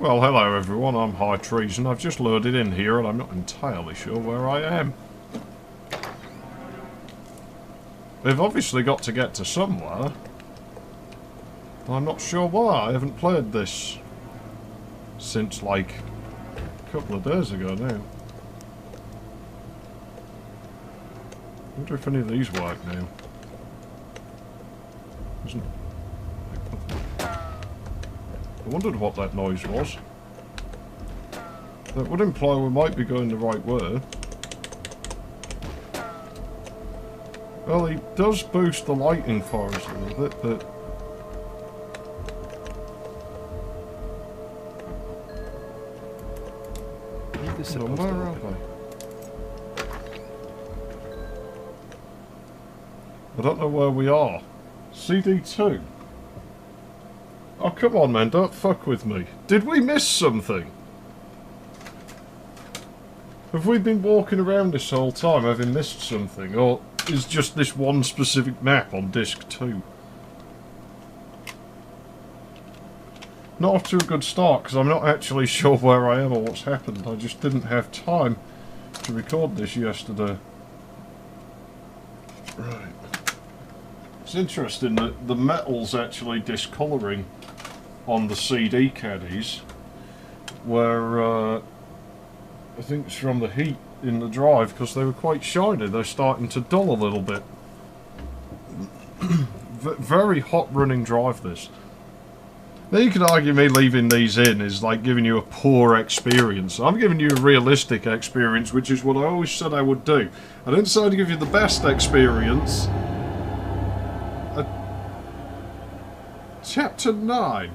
Well, hello everyone, I'm High Treason. I've just loaded in here and I'm not entirely sure where I am. They've obviously got to get to somewhere. I'm not sure why. I haven't played this since like a couple of days ago now. I wonder if any of these work now. Isn't... I wondered what that noise was. That would imply we might be going the right way. Well, he does boost the lighting for us a little bit, but... where are they? I don't know where we are. CD2. Oh, come on, man, don't fuck with me. Did we miss something? Have we been walking around this whole time having missed something? Or is just this one specific map on disc 2? Not off to a good start, because I'm not actually sure where I am or what's happened. I just didn't have time to record this yesterday. Right. It's interesting that the metal's actually discolouring on the CD caddies, where I think it's from the heat in the drive, because they were quite shiny. They're starting to dull a little bit. Very hot running drive, this. Now you could argue me leaving these in is like giving you a poor experience. I'm giving you a realistic experience, which is what I always said I would do. I didn't say to give you the best experience. Chapter 9.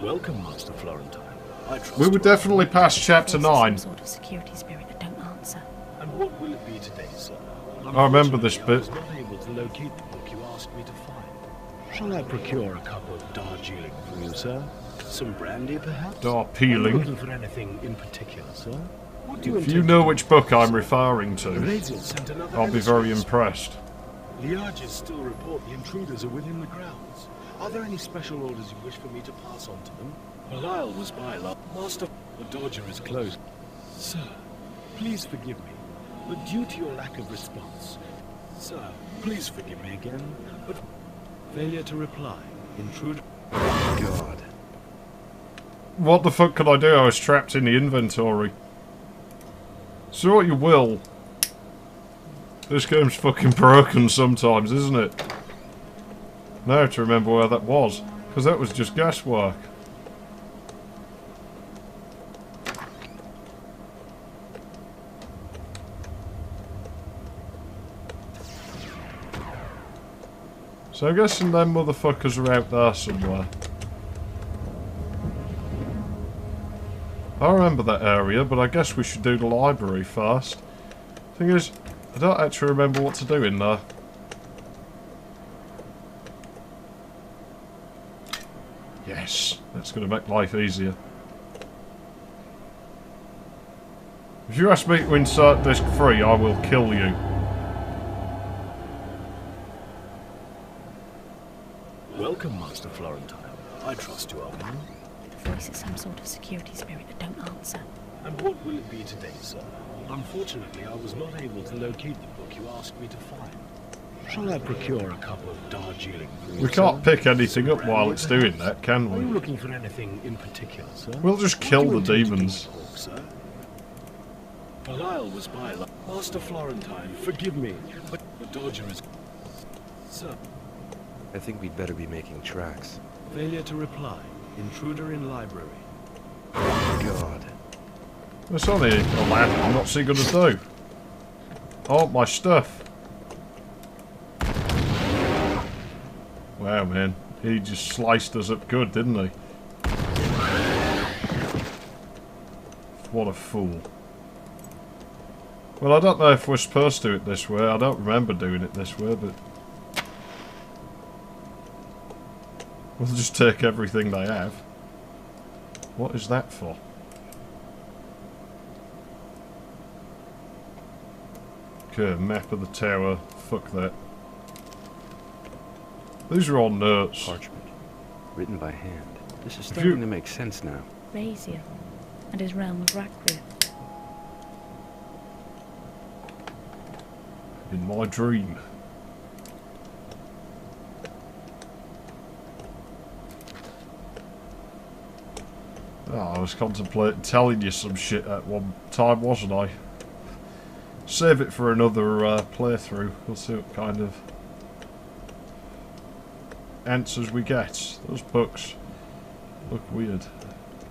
Welcome, Master Florentine. We were definitely past Chapter 9. Some sort of security spirit that don't answer. And what will it be today, sir? I remember this bit. I was not able to locate the book you asked me to find. Shall I procure a cup of Darjeeling for you, sir? Some brandy, perhaps? Darjeeling. Are you looking for anything in particular, sir? What do you If you know which book I'm referring to, I'll I'll be very impressed. Liages still report the intruders are within the grounds. Are there any special orders you wish for me to pass on to them? Belial was by last. Master, the Dodger is closed. Sir, please forgive me, but due to your lack of response... Sir, please forgive me again, but... Failure to reply. Intruder... God. What the fuck could I do? I was trapped in the inventory. So what you will. This game's fucking broken sometimes, isn't it? Now I have to remember where that was, because that was just guesswork. So I'm guessing them motherfuckers are out there somewhere. I remember that area, but I guess we should do the library first. Thing is, I don't actually remember what to do in there. Yes, that's going to make life easier. If you ask me to insert disc 3, I will kill you. Welcome, Master Florentine. I trust you are well. The voice is some sort of security spirit that don't answer. And what will it be today, sir? Unfortunately, I was not able to locate the book you asked me to find. Shall I procure a cup of Darjeeling for you, We can't sir? pick anything up while it's doing that, can Are you we? looking for anything in particular, sir? We'll just kill the demons. Belial was by Master Florentine, forgive me, but the Dodger is... Sir. I think we'd better be making tracks. Failure to reply. Intruder in library. God. It's only a lamp, I'm not so good to do. Oh, my stuff. Wow, man. He just sliced us up good, didn't he? What a fool. Well, I don't know if we're supposed to do it this way. I don't remember doing it this way, but... we'll just take everything they have. What is that for? Okay, map of the tower. Fuck that. These are all notes. Parchment. Written by hand. This is starting to make sense now. Razia and his realm of Rakria. In my dream. Oh, I was contemplating telling you some shit at one time, wasn't I? Save it for another playthrough. We'll see what kind of answers we get. Those books look weird.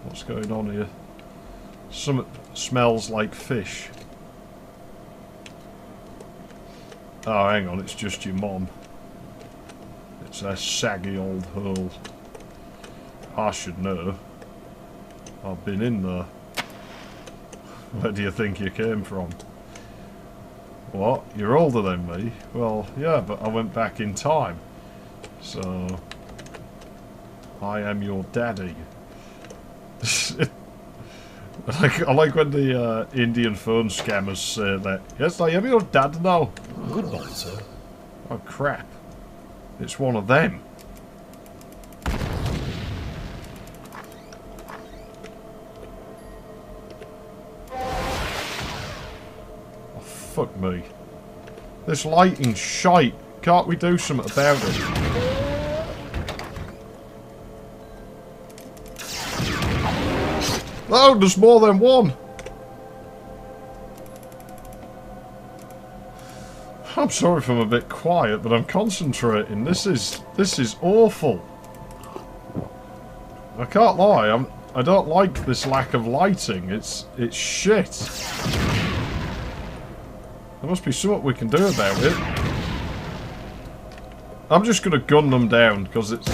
What's going on here? Something smells like fish. Oh, hang on, it's just your mom. It's a saggy old hole. I should know. I've been in there. Where do you think you came from? What? You're older than me? Well, yeah, but I went back in time. So... I am your daddy. I like when the Indian phone scammers say that. Yes, I am your dad now. Goodbye, sir. Oh, crap. It's one of them. Oh, fuck me. This lighting's shite. Can't we do something about it? Oh, there's more than one. I'm sorry if I'm a bit quiet, but I'm concentrating. This is awful. I can't lie. I don't like this lack of lighting. It's shit. There must be something we can do about it. I'm just gonna gun them down because it's.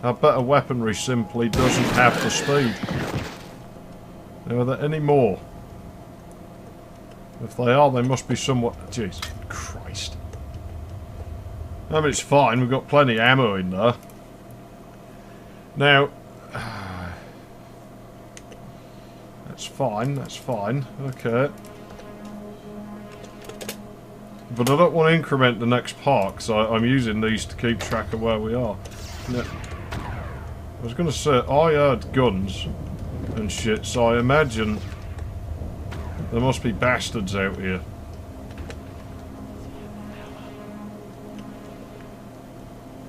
Our better weaponry simply doesn't have the speed. Now, are there any more? If they are, they must be somewhat... Jesus Christ. I mean, it's fine. We've got plenty of ammo in there. Now... That's fine. That's fine. Okay. But I don't want to increment the next part, because I'm using these to keep track of where we are. Now, I was going to say, I heard guns and shit, so I imagine there must be bastards out here.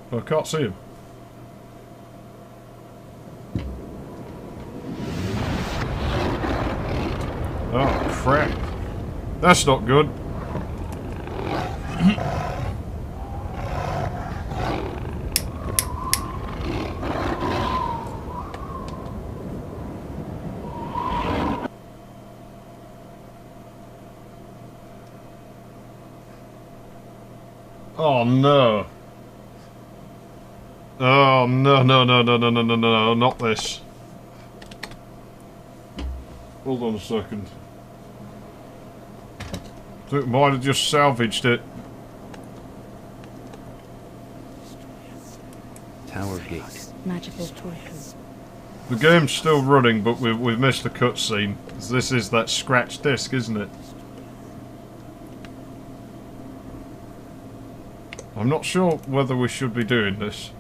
But I can't see them. Oh, crap. That's not good. Oh no. Oh no, no, no, no, no, no, no, no, not this. Hold on a second. I think I might have just salvaged it. Tower gate. Magical torture. The game's still running, but we've missed a cutscene. This is that scratch disc, isn't it? I'm not sure whether we should be doing this.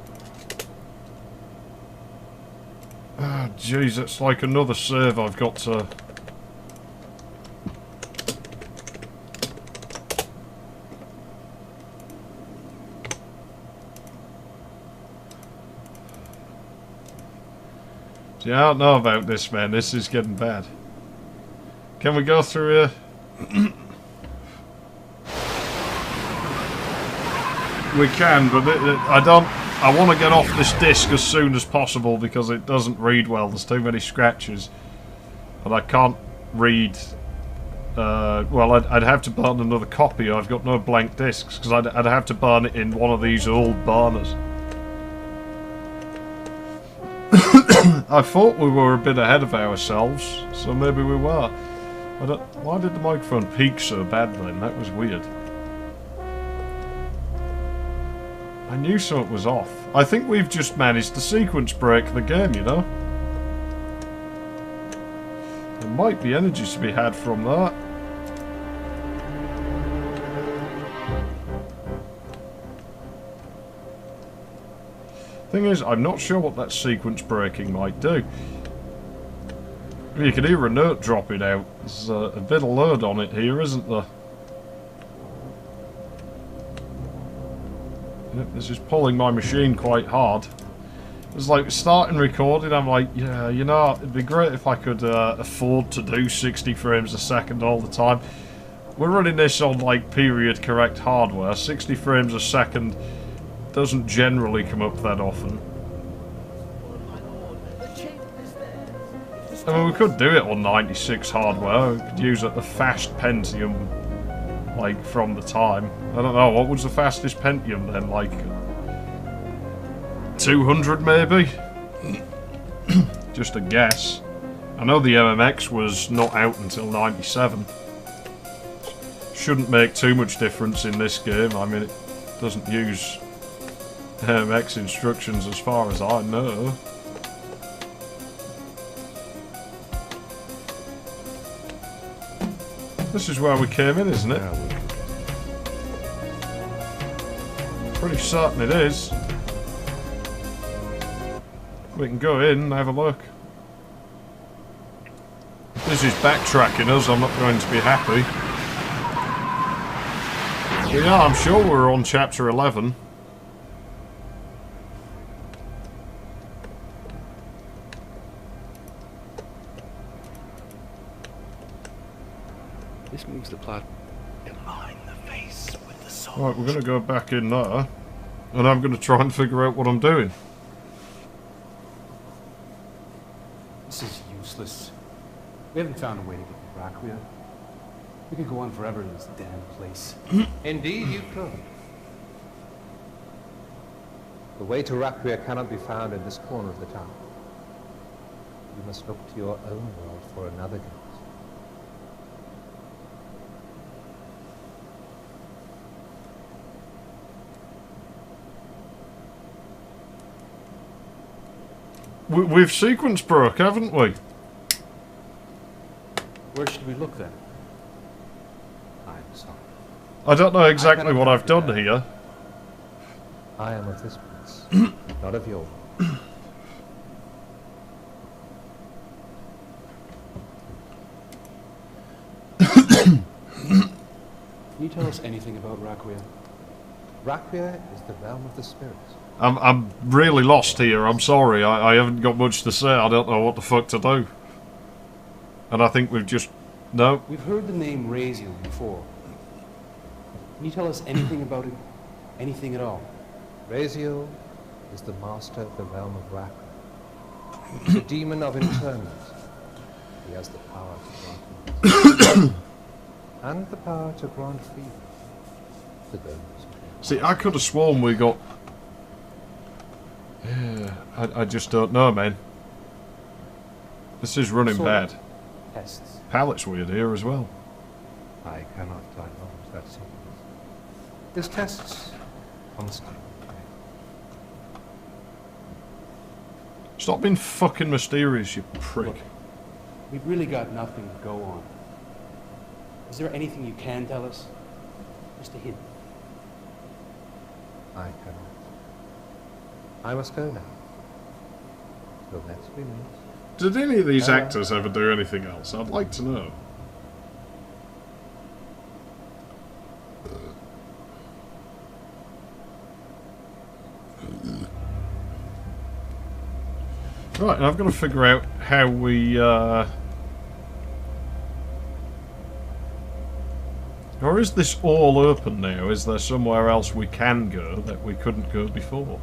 Ah, jeez, it's like another save I've got to... See, I don't know about this, man. This is getting bad. Can we go through here? We can, but I want to get off this disc as soon as possible because it doesn't read well. There's too many scratches. And I can't read... well, I'd have to burn another copy. I've got no blank discs because I'd have to burn it in one of these old burners. I thought we were a bit ahead of ourselves, so maybe we were. Why did the microphone peak so bad then? That was weird. I knew something was off. I think we've just managed to sequence break the game, you know? There might be energy to be had from that. Thing is, I'm not sure what that sequence breaking might do. You can hear a note dropping out. There's a bit of load on it here, isn't there? Yep, this is pulling my machine quite hard. It's like starting recording, I'm like, yeah, you know, it'd be great if I could afford to do 60 frames a second all the time. We're running this on like period correct hardware. 60 frames a second doesn't generally come up that often. I mean, we could do it on 96 hardware. We could use a fast Pentium, like, from the time. I don't know, what was the fastest Pentium then? Like, 200 maybe? Just a guess. I know the MMX was not out until 97. Shouldn't make too much difference in this game. I mean, it doesn't use MMX instructions as far as I know. This is where we came in, isn't it? Pretty certain it is. We can go in and have a look. If this is backtracking us, I'm not going to be happy. But yeah, I'm sure we're on chapter 11. This moves the plot. Combine the face with the soul. Right, we're going to go back in there. And I'm going to try and figure out what I'm doing. This is useless. We haven't found a way to get to Raquia. We could go on forever in this damn place. Indeed, you could. The way to Raquia cannot be found in this corner of the town. You must look to your own world for another gate. We've sequence broke, haven't we? Where should we look then? I am sorry. I don't know exactly what I've done here. I am of this place, not of your world. Can you tell us anything about Raquia? Raquia is the realm of the spirits. I'm really lost here, I'm sorry. I haven't got much to say. I don't know what the fuck to do. And I think we've just... No. We've heard the name Raziel before. Can you tell us anything about it? Anything at all? Raziel is the master of the realm of Raquia. The demon of internment. He has the power to grant peace. And the power to grant freedom to those. See, I could have sworn we got... Yeah, I just don't know, man. This is running bad. Tests. Palette's weird here as well. I cannot divulge that secret. This tests constantly. Stop being fucking mysterious, you prick. Look, we've really got nothing to go on. Is there anything you can tell us? Just a hint. I cannot. I must go now. Till next we meet. Did any of these actors ever do anything else? I'd like to know. Right, and I've got to figure out how we, Or is this all open now? Is there somewhere else we can go that we couldn't go before?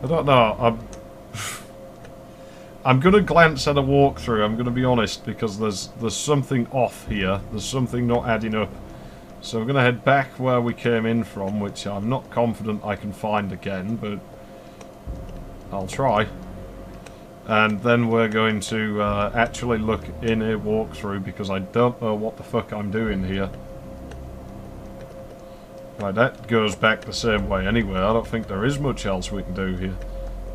I don't know. I'm going to glance at a walkthrough, I'm going to be honest, because there's something off here. There's something not adding up. So we're going to head back where we came in from, which I'm not confident I can find again, but I'll try. And then we're going to actually look in a walkthrough, because I don't know what the fuck I'm doing here. Right, that goes back the same way anyway. I don't think there is much else we can do here.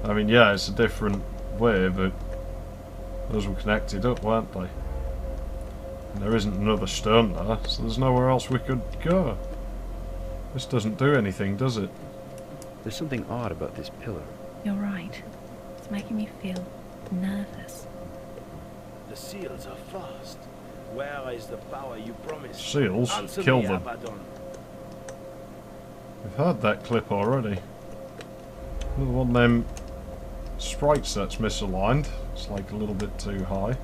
I mean, yeah, it's a different way, but those were connected up, weren't they? And there isn't another stone there, so there's nowhere else we could go. This doesn't do anything, does it? There's something odd about this pillar. You're right. It's making me feel nervous. The seals are fast. Where is the power you promised? Seals? Answer Kill me, them. Abaddon. We've heard that clip already. Another one of them sprites that's misaligned. It's like a little bit too high.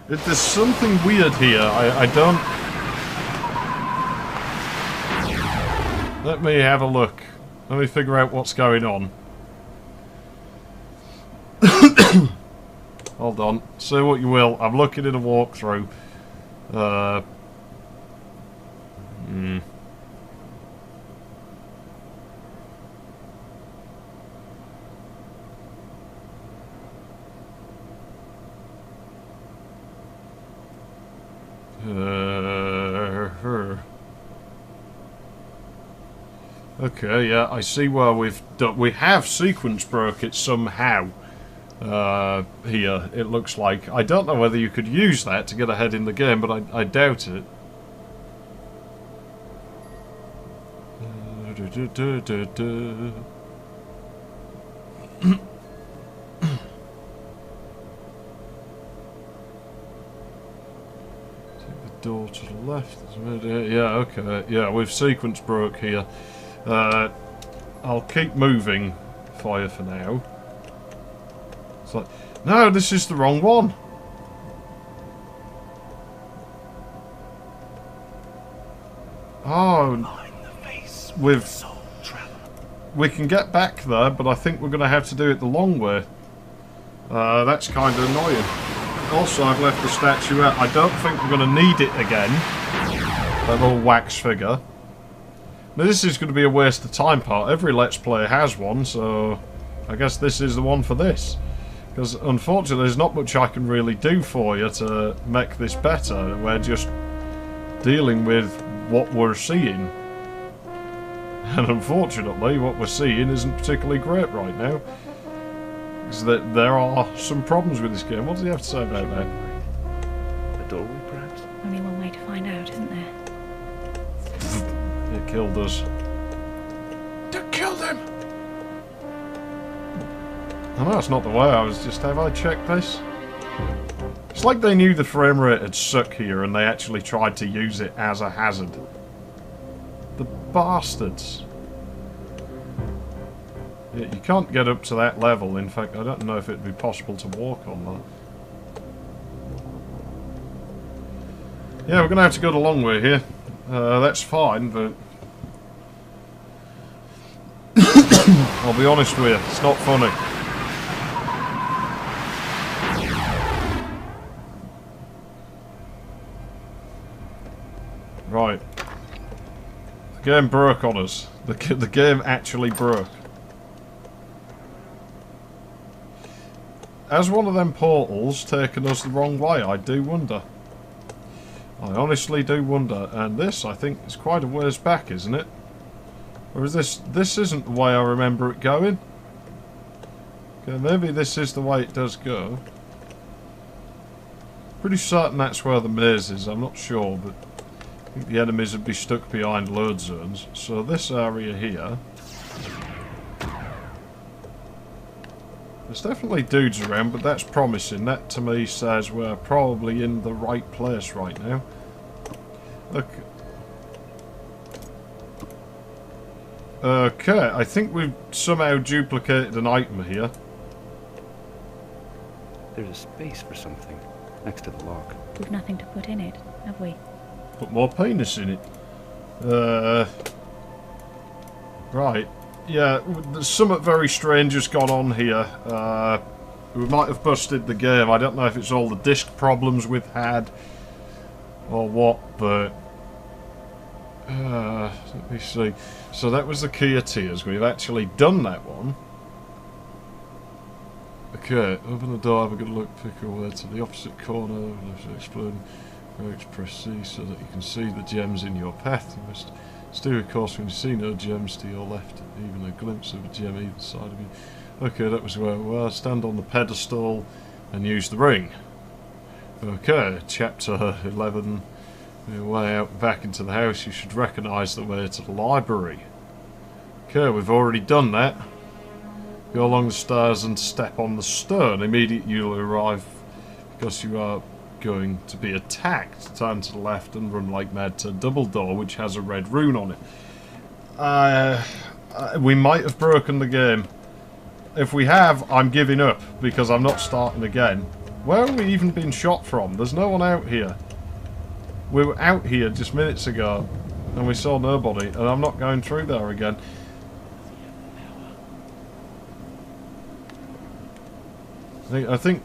If there's something weird here, I don't... Let me have a look. Let me figure out what's going on. Hold on. Say what you will. I'm looking at a walkthrough. Okay, yeah, I see where we have sequence broke it somehow. Here, it looks like. I don't know whether you could use that to get ahead in the game, but I doubt it. Door to the left. Yeah, okay. Yeah, we've sequence broke here. I'll keep moving for you for now. It's like, no, this is the wrong one. Oh, we can get back there, but I think we're going to have to do it the long way. That's kind of annoying. Also, I've left the statue out. I don't think we're going to need it again. That little wax figure. Now, this is going to be a waste of time part. Every Let's Play has one, so I guess this is the one for this. Because, unfortunately, there's not much I can really do for you to make this better. We're just dealing with what we're seeing. And, unfortunately, what we're seeing isn't particularly great right now. Because there are some problems with this game. What does he have to say about that? A doorway, perhaps? Only one way to find out, isn't there? It killed us. They killed him! I know it's not the way. I was just... Have I checked this? It's like they knew the frame rate had suck here and they actually tried to use it as a hazard. The bastards. Yeah, you can't get up to that level. In fact, I don't know if it'd be possible to walk on that. Yeah, we're going to have to go the long way here. That's fine, but... I'll be honest with you, it's not funny. Right. The game broke on us. The game actually broke. Has one of them portals taken us the wrong way? I do wonder. I honestly do wonder. And this, I think, is quite a ways back, isn't it? Or is this... This isn't the way I remember it going. Okay, maybe this is the way it does go. Pretty certain that's where the maze is. I'm not sure, but... I think the enemies would be stuck behind load zones. So this area here... There's definitely dudes around, but that's promising. That, to me, says we're probably in the right place right now. Look. Okay, I think we've somehow duplicated an item here. There's a space for something next to the lock. We've nothing to put in it, have we? Put more penis in it. Right. Yeah, there's something very strange has gone on here. We might have busted the game. I don't know if it's all the disc problems we've had or what, but let me see. So that was the Key of Tears. We've actually done that one. Okay, open the door, have a good look, pick your way to the opposite corner, exploding. Press C so that you can see the gems in your path. You must steer a course when you see no gems to your left, even a glimpse of a gem either side of you. Okay, that was where we were. Stand on the pedestal and use the ring. Okay, chapter 11. Your way out back into the house, you should recognise the way to the library. Okay, we've already done that. Go along the stairs and step on the stone. Immediately you'll arrive because you are going to be attacked. Turn to the left and run like mad to a double door which has a red rune on it. We might have broken the game. If we have, I'm giving up because I'm not starting again. Where have we even been shot from? There's no one out here. We were out here just minutes ago and we saw nobody, and I'm not going through there again. I think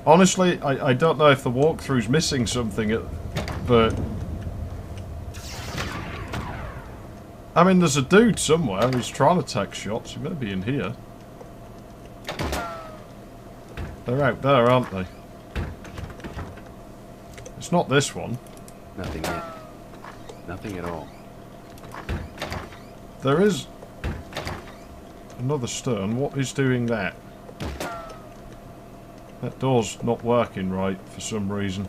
honestly, I don't know if the walkthrough's missing something, but I mean, there's a dude somewhere who's trying to take shots. He may be in here. They're out there, aren't they? It's not this one. Nothing yet. Nothing at all. There is another stone. What is doing that? That door's not working right for some reason.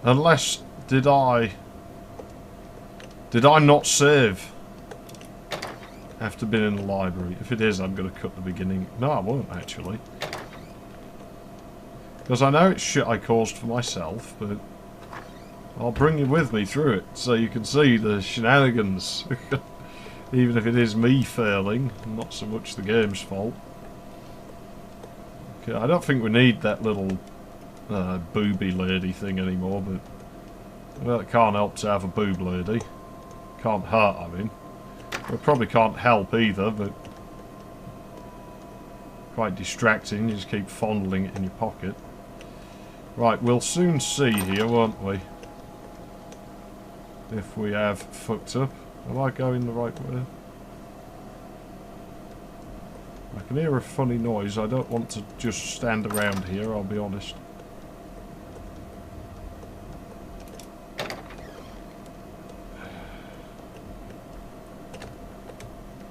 Unless, did I not save? Have to be in the library. If it is, I'm going to cut the beginning. No, I won't actually. Because I know it's shit I caused for myself, but I'll bring you with me through it so you can see the shenanigans. Even if it is me failing, not so much the game's fault. Okay, I don't think we need that little booby lady thing anymore, but well, it can't help to have a boob lady. Can't hurt, I mean. It probably can't help either, but quite distracting. You just keep fondling it in your pocket. Right, we'll soon see here, won't we? If we have fucked up. Am I going the right way? I can hear a funny noise. I don't want to just stand around here, I'll be honest.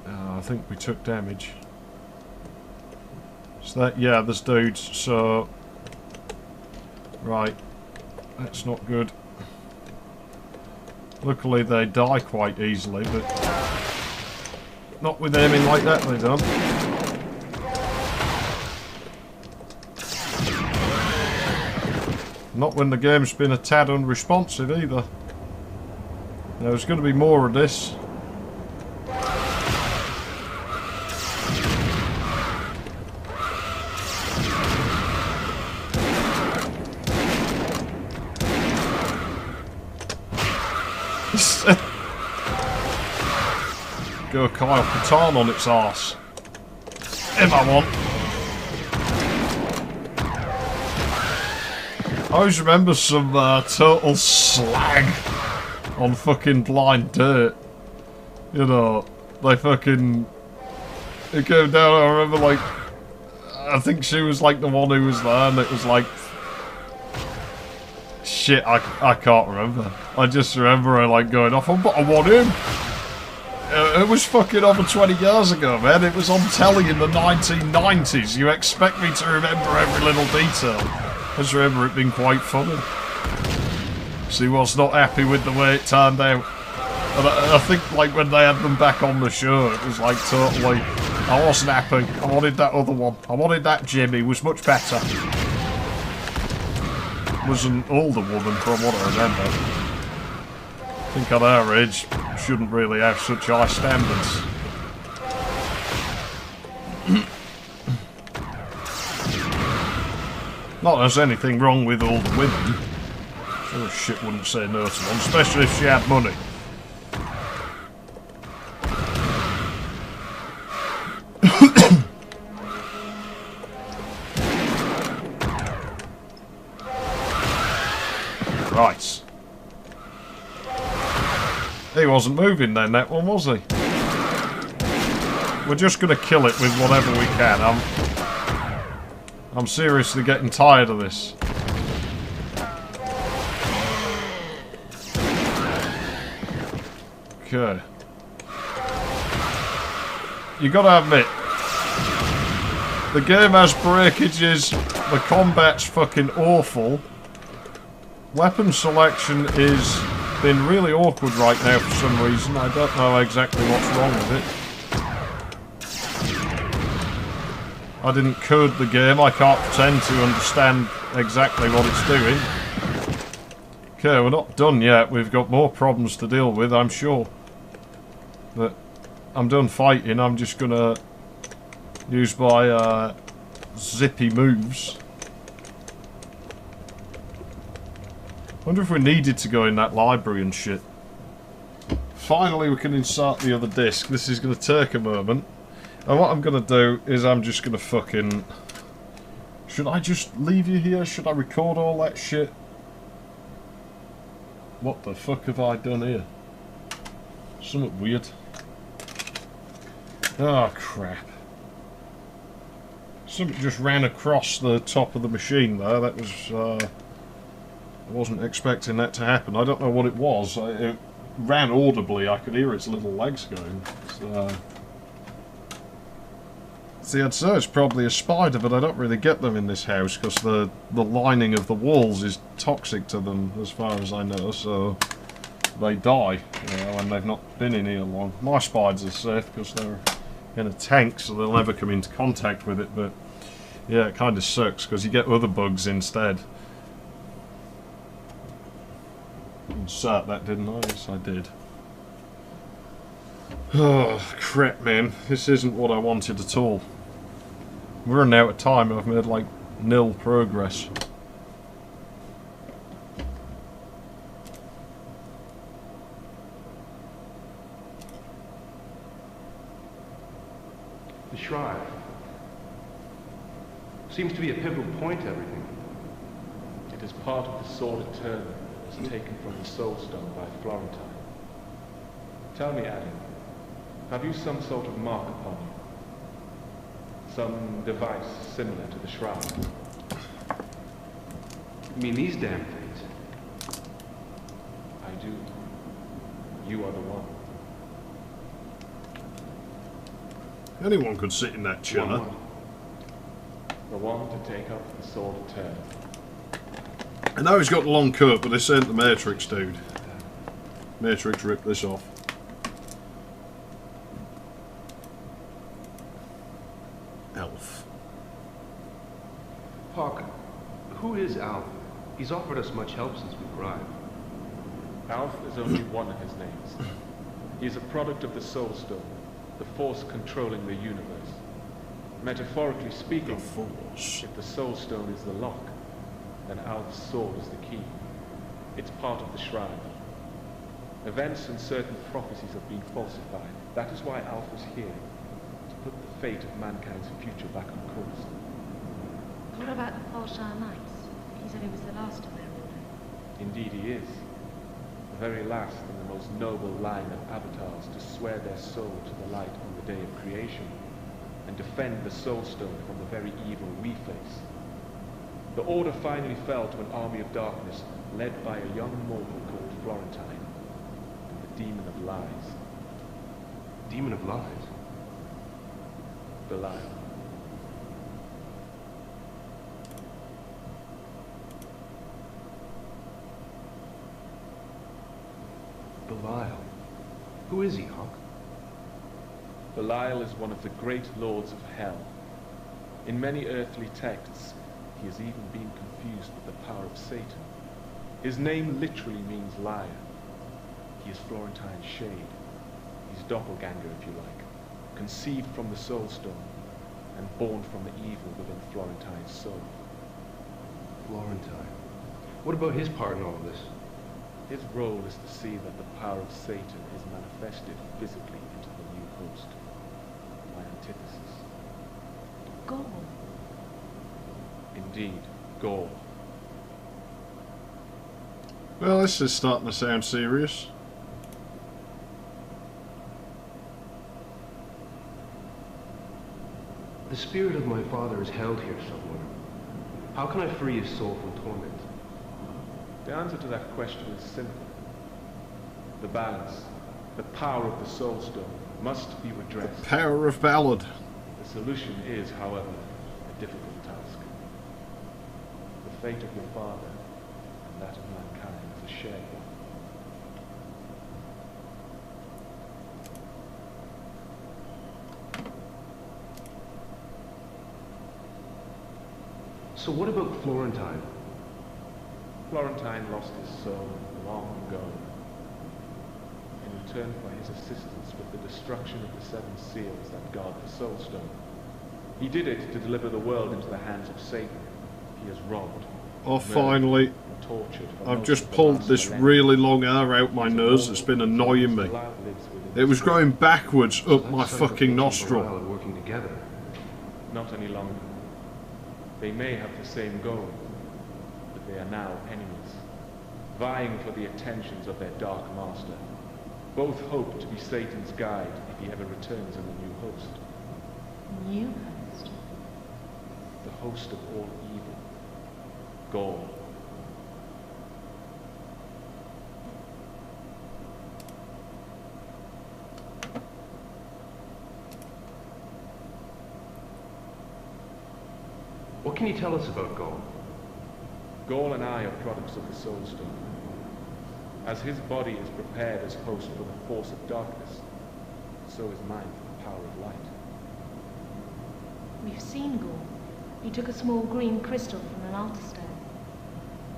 I think we took damage. So that, yeah, there's dudes, so... Right. That's not good. Luckily they die quite easily, but not with aiming like that they don't. Not when the game's been a tad unresponsive either. There's going to be more of this. Go Kyle Katarn on its arse. If I want. I always remember some total slag on fucking Blind Dirt. You know, they fucking... It came down, I remember like... I think she was like the one who was there and it was like... Shit, I can't remember. I just remember her like going off, but I want him. It was fucking over 20 years ago, man. It was on telly in the 1990s. You expect me to remember every little detail. I just remember it being quite funny. She was not happy with the way it turned out. And I think like when they had them back on the show, it was like totally... I wasn't happy. I wanted that other one. I wanted that Jimmy. Was much better. Was an older woman from what I remember. I think at our age, shouldn't really have such high standards. Not there's anything wrong with older women. Sure as shit wouldn't say no to one, especially if she had money. Right. He wasn't moving then, that one, was he? We're just going to kill it with whatever we can. I'm seriously getting tired of this. Okay. You got to admit, The game has breakages, the combat's fucking awful. Weapon selection is been really awkward right now for some reason. I don't know exactly what's wrong with it. I didn't code the game, I can't pretend to understand exactly what it's doing. Okay, we're not done yet, we've got more problems to deal with, I'm sure. But I'm done fighting, I'm just gonna use my zippy moves. Wonder if we needed to go in that library and shit. Finally we can insert the other disc. This is going to take a moment. And what I'm going to do is I'm just going to fucking... Should I just leave you here? Should I record all that shit? What the fuck have I done here? Something weird. Oh crap. Something just ran across the top of the machine there. That was... I wasn't expecting that to happen. I don't know what it was. It ran audibly. I could hear its little legs going. So, see, I'd say it's probably a spider, but I don't really get them in this house because the lining of the walls is toxic to them, as far as I know. So they die, you know, and they've not been in here long. My spiders are safe because they're in a tank, so they'll never come into contact with it. But yeah, it kind of sucks because you get other bugs instead. Insert that, didn't I? Yes, I did. Oh, crap, man. This isn't what I wanted at all. We're running out of time. I've made, like, nil progress. The shrine seems to be a pivotal point to everything. It is part of the sword eternal. Taken from the Soul Stone by Florentine. Tell me, Adam, have you some sort of mark upon you? Some device similar to the shroud? You mean these damn things? I do. You are the one. Anyone could sit in that chair. The one to take up the sword eternal. I know he's got a long coat, but this ain't the Matrix, dude. Matrix ripped this off. Elf. Hawk, who is Alf? He's offered us much help since we've arrived. Alf is only one of his names. He is a product of the Soul Stone, the force controlling the universe. Metaphorically speaking, if the Soul Stone is the lock, then Alf's sword is the key. It's part of the shrine. Events and certain prophecies have been falsified. That is why Alf was here, to put the fate of mankind's future back on course. What about the Falshire Knights? He said he was the last of their order. Indeed he is. The very last and the most noble line of avatars to swear their soul to the light on the day of creation, and defend the Soul Stone from the very evil we face. The order finally fell to an army of darkness led by a young mortal called Florentine, and the Demon of Lies. Demon of Lies? Belial. Belial. Who is he, Hawk? Belial is one of the great lords of hell. In many earthly texts, he has even been confused with the power of Satan. His name literally means liar. He is Florentine's shade. His doppelganger, if you like, conceived from the Soul Stone and born from the evil within Florentine's soul. Florentine. What about his part in all of this? His role is to see that the power of Satan is manifested physically into the new host, my antithesis. Gaul. Indeed, Gaul. Well, this is starting to sound serious. The spirit of my father is held here somewhere. How can I free his soul from torment? The answer to that question is simple. The balance, the power of the Soul Stone, must be redressed. Power of Ballad. The solution is, however, difficult task. The fate of your father and that of mankind is a shared one. So what about Florentine? Florentine lost his soul long ago. In return for his assistance with the destruction of the seven seals that guard the Soul Stone. He did it to deliver the world into the hands of Satan. He has robbed, Oh, murdered, finally. and tortured for I've most just of the pulled last this millennium. really long hair out my He's a nose. mortal It's been whose annoying me. life lives within It was his going backwards up That my sounds like fucking Witch and nostril. Belial are working together. Not any longer. They may have the same goal, but they are now enemies, vying for the attentions of their dark master. Both hope to be Satan's guide if he ever returns in the new host. New host. The host of all evil. Gaul. What can you tell us about Gaul? Gaul and I are products of the Soul Stone. As his body is prepared as host for the force of darkness, so is mine for the power of light. We've seen Gaul. He took a small green crystal from an altar stone.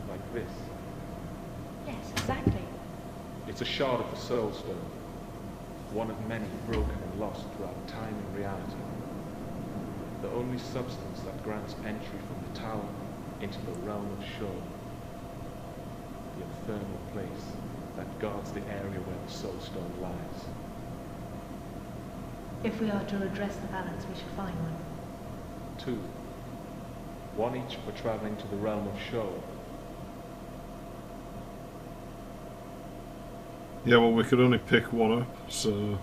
Like this. Yes, exactly. It's a shard of the Soul Stone. One of many broken and lost throughout time and reality. The only substance that grants entry from the tower into the realm of Sheol. The infernal place that guards the area where the Soul Stone lies. If we are to redress the balance, we shall find one. 2. One each for traveling to the realm of Sheol. Yeah, well, we could only pick one up, so...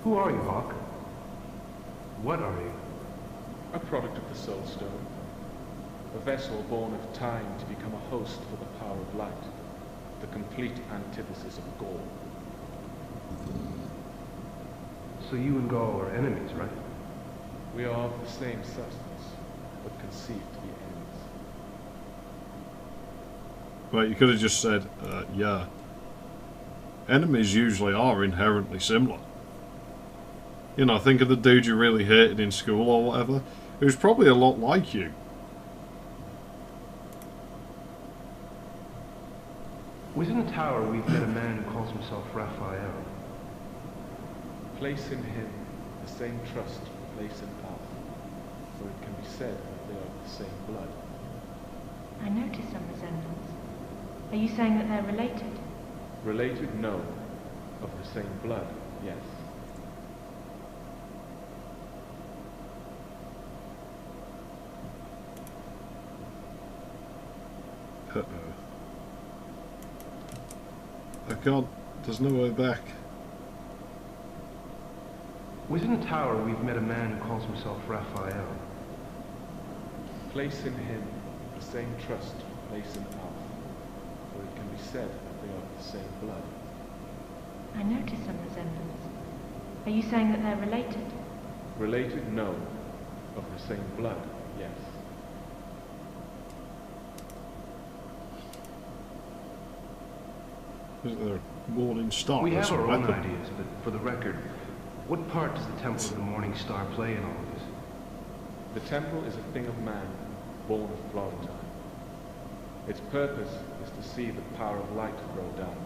Who are you, Hawk? What are you? A product of the Soul Stone. A vessel born of time to become a host for the power of light. The complete antithesis of Gaul. So you and Gaul are enemies, right? We are of the same substance, but conceived to be enemies. Well, you could have just said, yeah. Enemies usually are inherently similar. You know, think of the dude you really hated in school or whatever. It was probably a lot like you. Within the tower, we've met a man who calls himself Raphael. Place in him the same trust you place in us, for it can be said that they are of the same blood. I noticed some resemblance. Are you saying that they're related? Related, no. Of the same blood, yes. Uh-oh. I can't... There's no way back. Within the tower, we've met a man who calls himself Raphael. Place in him the same trust you place in us, for it can be said that they are of the same blood. I noticed some resemblance. Are you saying that they're related? Related, no. Of the same blood, yes. Is there a morning star? We as have a our own weapon? ideas, but for the record, what part does the Temple of the Morning Star play in all of this? The temple is a thing of man, born of Florentine. Its purpose is to see the power of light grow down.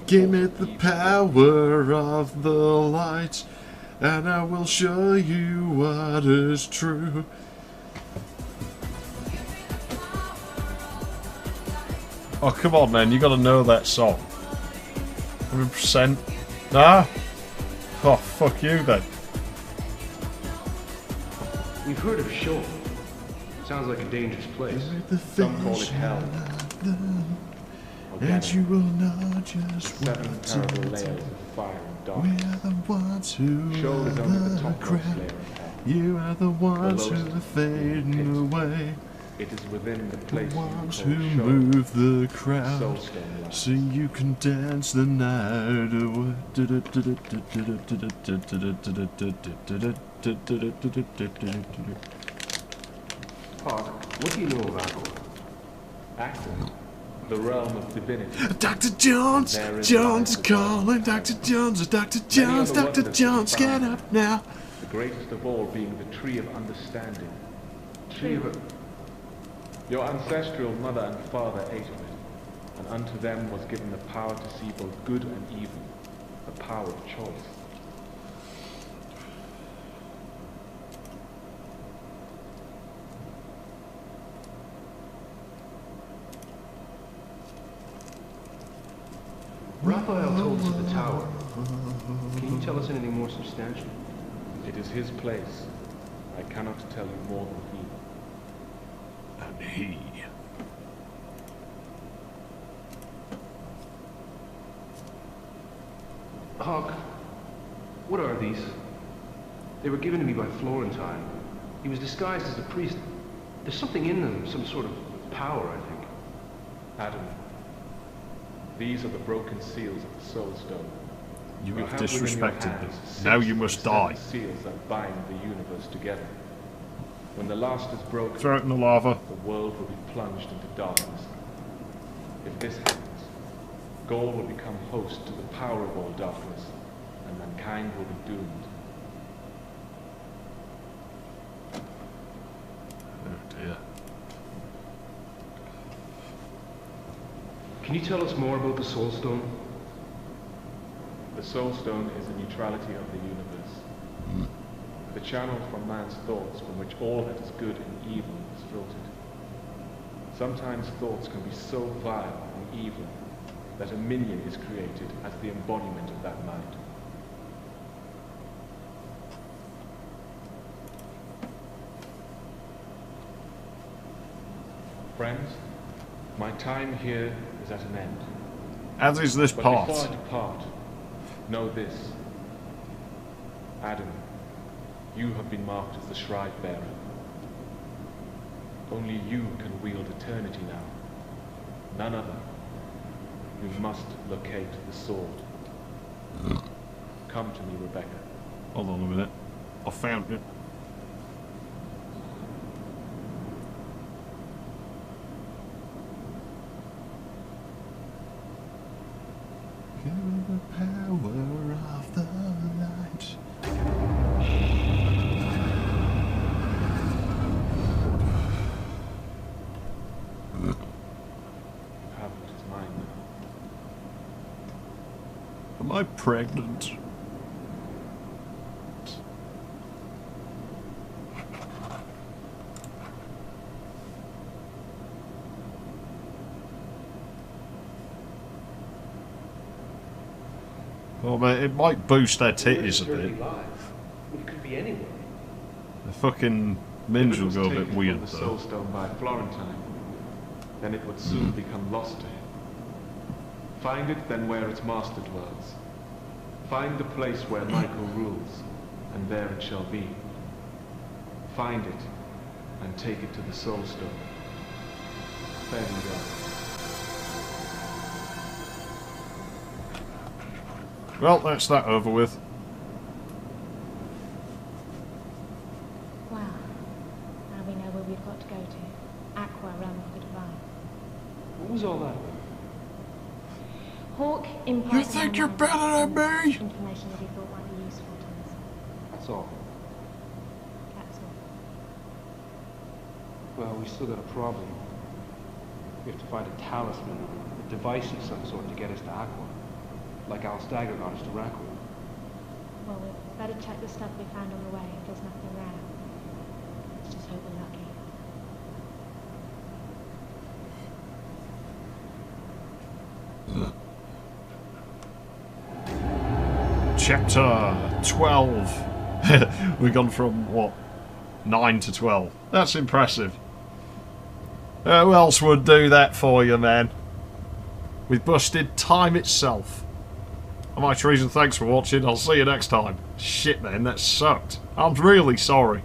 Give me the power of the light, and I will show you what is true. Oh, come on, man. You gotta know that song. 100%. Nah? Oh, fuck you, then. We've heard of Sheol. Sounds like a dangerous place. Some call it hell. And you will know just Seven what terrible to layers do. of fire and We're darkness. the ones who Sheol is are only the the topmost crowd. layer of hell. You are the ones The who lowest are fading pit. away. It is within the place Want you to call show, move the the crowd, Soulstone lies. so you can dance the night away. Hawk, what do you know of Aqua? Aqua, the realm of divinity. Dr. Jones, Therein Jones is lies the God. calling. Dr. Jones, Dr. Many Jones, other Dr. wonders Jones, to be get found up now. The greatest of all being the tree of understanding. Tree of Your ancestral mother and father ate of it, and unto them was given the power to see both good and evil, the power of choice. Raphael told us of the tower. Can you tell us anything more substantial? It is his place. I cannot tell you more than he. And he. Hawk, what are these? They were given to me by Florentine. He was disguised as a priest. There's something in them, some sort of power, I think. Adam, these are the broken seals of the Soul Stone. You have within your disrespected them. hands Now 6 you of the must 7 die. seals that bind the universe together. When the last is broken, Throw it in the lava. the world will be plunged into darkness. If this happens, Gaul will become host to the power of all darkness, and mankind will be doomed. Oh dear. Can you tell us more about the Soul Stone? The Soul Stone is the neutrality of the universe. The channel from man's thoughts from which all that is good and evil is filtered. Sometimes thoughts can be so vile and evil that a minion is created as the embodiment of that mind. Friends, my time here is at an end. As is this But part. before I depart, know this. Adam, you have been marked as the Shrive Bearer. Only you can wield eternity now. None other. You must locate the sword. Come to me, Rebecca. Hold on a minute. I found it. Feel the power of the light. Have what is mine now. Am I pregnant? Well, mate, it might boost their titties a bit. It could be anywhere. The fucking minge If it will was go a taken bit weird, from the though. Soul Stone by Florentine, then it would soon become lost to him. Find it, then where its master dwells. Find the place where Michael rules, and there it shall be. Find it, and take it to the Soul Stone. Fare thee well. Well, that's that over with. Well, now we know where we've got to go to. Aqua, realm of the divine. What was all that? Hawk imparted You think you're better than me? information that he thought might be useful to us. That's all. That's all. Well, we still got a problem. We have to find a talisman, a device of some sort to get us to Aqua. Like Alstagger got us to Rakwa. Well, we'd better check the stuff we found on the way if there's nothing there. Let's just hope we're lucky. Chapter 12. We've gone from, what, 9 to 12. That's impressive. Who else would do that for you, man? We've busted time itself. I'm Trees, and thanks for watching. I'll see you next time. Shit, man, that sucked. I'm really sorry.